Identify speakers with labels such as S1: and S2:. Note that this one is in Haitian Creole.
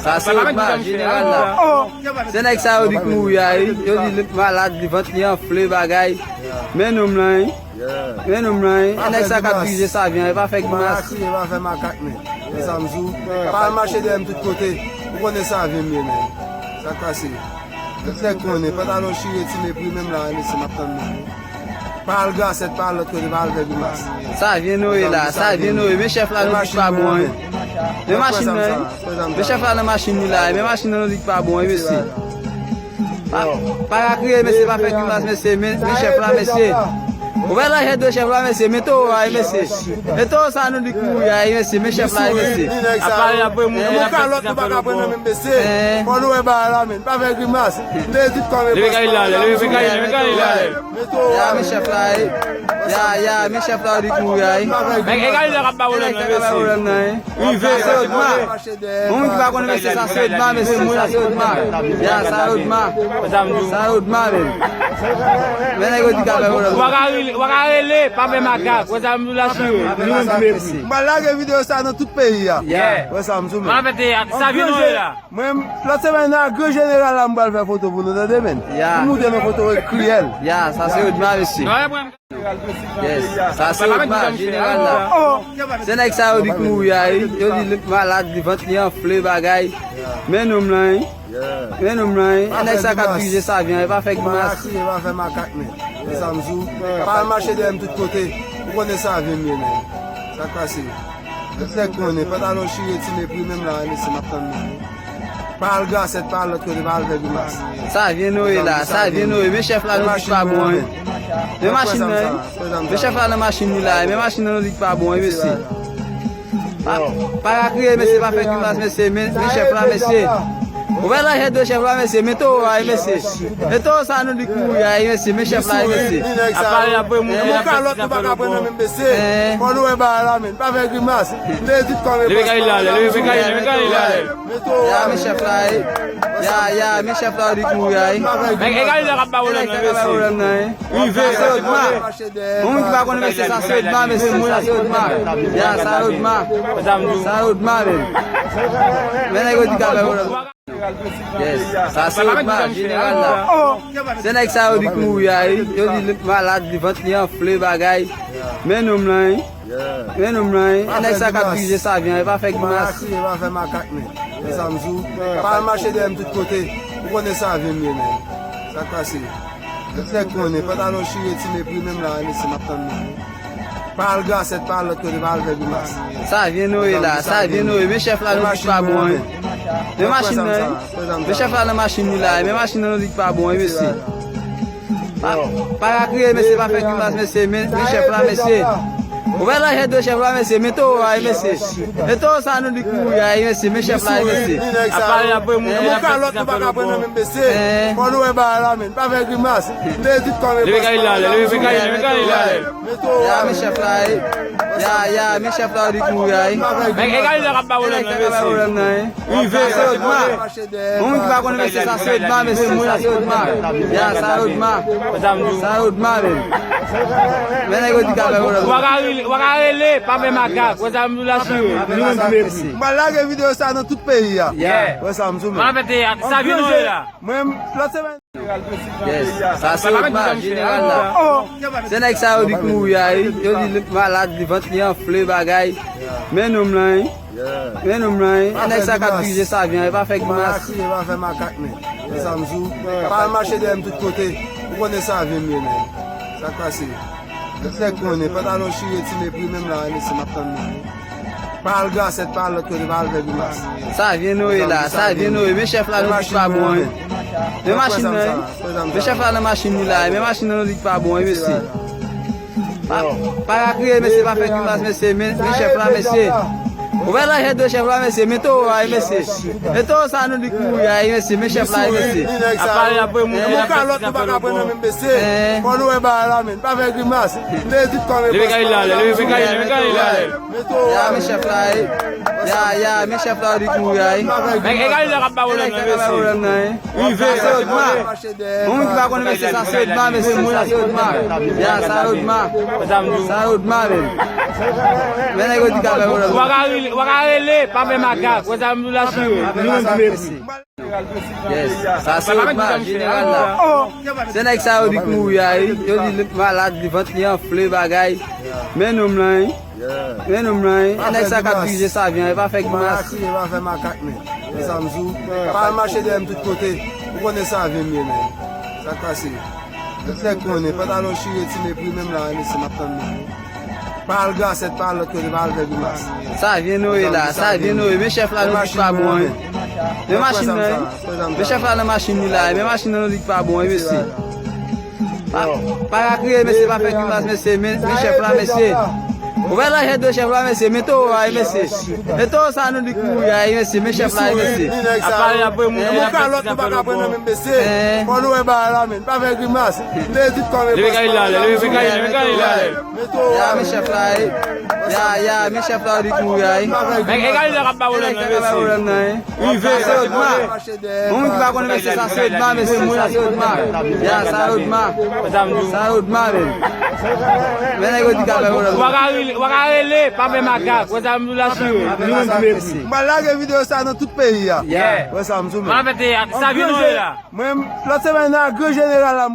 S1: Sa se otman, general la. Se nek sa yo dik mou ya yo di malade, di vant li enfle bagay. Men nom lan Men nom lan nek sa ka pije sa vyan, e pa fek mas.
S2: E pa fek makak men. E samzou, pa mache dem tout kote, pou konen sa vyan men. Sa kase. Tek konen, patalon chire ti me pri men la, ene se maptan men. Par gaset, par lot kote, par vek mas.
S1: Sa vyen nou e la, sa vyen nou e, men chef la nou dik pa bon. Men machin nan, men chef la nan machin ni la, men machin nan nou dik pa bon, mesi. Para kriye mesi, pa fek mas mesi, men chef la mesi. Ou ve la jet de chef la mesi, men tou a mesi. Men tou sa nou dik mou ya mesi, men chef la mesi.
S2: Apare apre mou ka lot nou baka apre men mesi. Kon nou e ba la men, pa fek mas. Le dit kon me
S1: Ya men chef la ya men chef la dik mou ya.
S3: Men e gali la kap ba wolem nan.
S1: Oui, ve se otman. Moun ki pa kon mesi sa se otman mesi, moun sa se otman. Ya sa otman. Sa otman men. Men e go dik apre wolem.
S3: Wakarele, pa me makak, wè sa mdou la chire.
S2: Mba lage video sa nan tout peyi ya. Wè sa mzou men.
S3: Mwen apete, sa vin nou e la.
S2: Mwen, la semen nan, gre general la mbal fè foto pou nou de demen. Mwen de men foto wè kriel.
S1: Ya, sa se otman mesi. Yes, sa se otman, general la. Se nek sa yo dik mou ya yo di malade, di vant li enfle bagay. Men nom lan Men nom lan nek sa ka pije sa vyan, e pa fek mas.
S2: E pa fek makak men. E samzou, pa mache dem tout kote, pou konen sa vyan men. Sa kase. Tek konen, patalon chire ti me pri men la, ene se maptan men. Par gaset, par lot kote, par vek mas.
S1: Sa vyen nou e la, sa vyen nou e, men chef la nou dik pa bon. Men machin nan, men chef la nan machin ni la, men machin nan nou dik pa bon, mesi. Para kriye mesi, pa fek mas mesi, men chef la mesi. Ou ve la jet de chef la mesi, men tou a mesi. Men tou sa nou dik mou ya mesi, men chef la mesi.
S3: Apare apre
S2: mou ka lot nou baka apre men mesi. Kon nou e ba la men, pa fek mas. Le dit kon me
S3: le gali la.
S1: Ya men chef la ya men chef la dik mou ya.
S3: Men e gali la kap ba wolem nan.
S1: Oui, ve se otman. Moun ki pa kon mesi sa se otman mesi, moun sa se otman. Ya sa otman. Sa otman men. Men e go dik apre wolem. Yes, sa se otman, general la. Se nek sa yo dik mou ya yo di malade, di vant li enfle bagay. Men nom lan nek sa ka pije sa vyan, e pa fek mas.
S2: E pa fek makak men. E samzou, pa mache dem tout kote, pou konen sa vyan men. Sa kase. Tek konen, patalon chire ti me pri men la, ene se maptan men. Par gaset, par lot kote, par vek mas.
S1: Sa vyen nou e la, sa vyen nou e, men chef la nou dik pa bon. Men machin nan, men chef la nan machin ni la, men machin nan nou dik pa bon, mesi. Para kriye mesi, pa fek mas mesi, men chef la mesi. Ou ve la jet de chef la mesi, men tou a mesi. Men tou sa nou dik mou ya mesi, men chef la mesi.
S3: Apare apre
S2: mou ka lot nou baka apre men mesi. Kon nou e ba la men, pa fek mas. Le dit kon me
S3: le gali la.
S1: Ya men chef la ya men chef la dik mou ya.
S3: Men e gali la kap ba wolem nan.
S1: Oui, ve se otman. Moun ki pa kon mesi sa se otman mesi, moun sa se otman. Ya sa otman. Sa otman men. Men e go dik apre wolem.
S3: Wakarele, pa me makak, wè sa mdou la chire.
S2: Mba lage video sa nan tout peyi ya. Wè sa mzou men.
S3: Mwen apete, sa vin nou e la.
S2: Mwen, la semen.
S1: Yes, sa se otman, general la. Se nek sa yo dik mou ya yo di malade, di vant li enfle bagay. Men nom lan nek sa ka pije sa vyan, e pa fek mas.
S2: E pa fek makak men. E samzou, pa mache dem tout kote, pou konen sa vyan men. Sa kase. Tek konen, patalon chire ti me pri men la, ene se maptan men. Par gaset, par lot kote, par vek mas.
S1: Sa vyen nou e la, sa vyen nou e, men chef la nou dik pa bon. Men machin nan, men chef la nan machin ni la, men machin nan nou dik pa bon, mesi. Para kriye mesi, pa fek mas mesi, men chef la mesi. Ou ve la jet de chef la mesi, men tou a mesi. Men tou sa nou dik mou ya mesi, men chef la mesi.
S3: Apare apre
S2: mou ka lot nou baka apre men mesi. Kon nou e ba la men, pa fek mas. Le dit kon me
S3: le gali la.
S1: Ya men chef la ya men chef la dik mou ya.
S3: Men e gali la kap ba wolem nan.
S1: Oui, ve se otman. Moun ki pa kon mesi sa se otman mesi, moun sa se otman. Ya sa otman. Sa otman men. Men e go dik apre wolem.
S3: Wakarele, pas même macaque. Vous avez nous l'assurer.
S1: Yes, ça c'est Audemars, général là. C'est nèg ça yo di kou yaay, yo di malade, di ventre li enflé bagay. Mais nous là, mais nous là, nèg ça ka dirige ça vient, il va faire masse.
S2: Il va faire macaque mais. Samzou, pas marcher de tout côté. Vous connaissez ça vient mieux même. Ça passe. Je connais pas dans le chien mais puis même là, c'est ma femme. Pas le gars, c'est pas l'autre côté, pas le gars masse.
S1: Ça vient nous là, ça vient nous, mes chefs là nous dit pas bon. Les machines là, mes chefs là la machine là, mes machines nous dit pas bon, monsieur. Pas crier monsieur, pas faire grimace monsieur, mes chefs là monsieur. Vous voyez là, j'ai deux chefs là, monsieur, mettez-vous là, monsieur. Mettez-vous ça nous dit couille, monsieur, mes chefs là, monsieur.
S3: Après, après,
S2: mon calotte, tu vas pas prendre même monsieur. On nous est là, mais pas faire grimace. Les dites comme
S3: le gars il là, le gars il là.
S1: Ya, mes chefs là, ya, mes chefs là, dit couille.
S3: Mais gars il là, pas problème,
S1: oui, c'est Audemars. On qui va connaître ça, c'est Audemars, mais c'est moi, c'est Audemars. Ya, ça Audemars. Ça Audemars. Mais nèg dit ka
S3: Wakarele, pas même macaque. Vous avez nous l'assurer.
S2: Je vais vidéo ça dans tout le pays.
S3: Yeah.
S2: Ouais, ça me
S3: ça vient là.
S2: Même, l'autre semaine, un grand général là.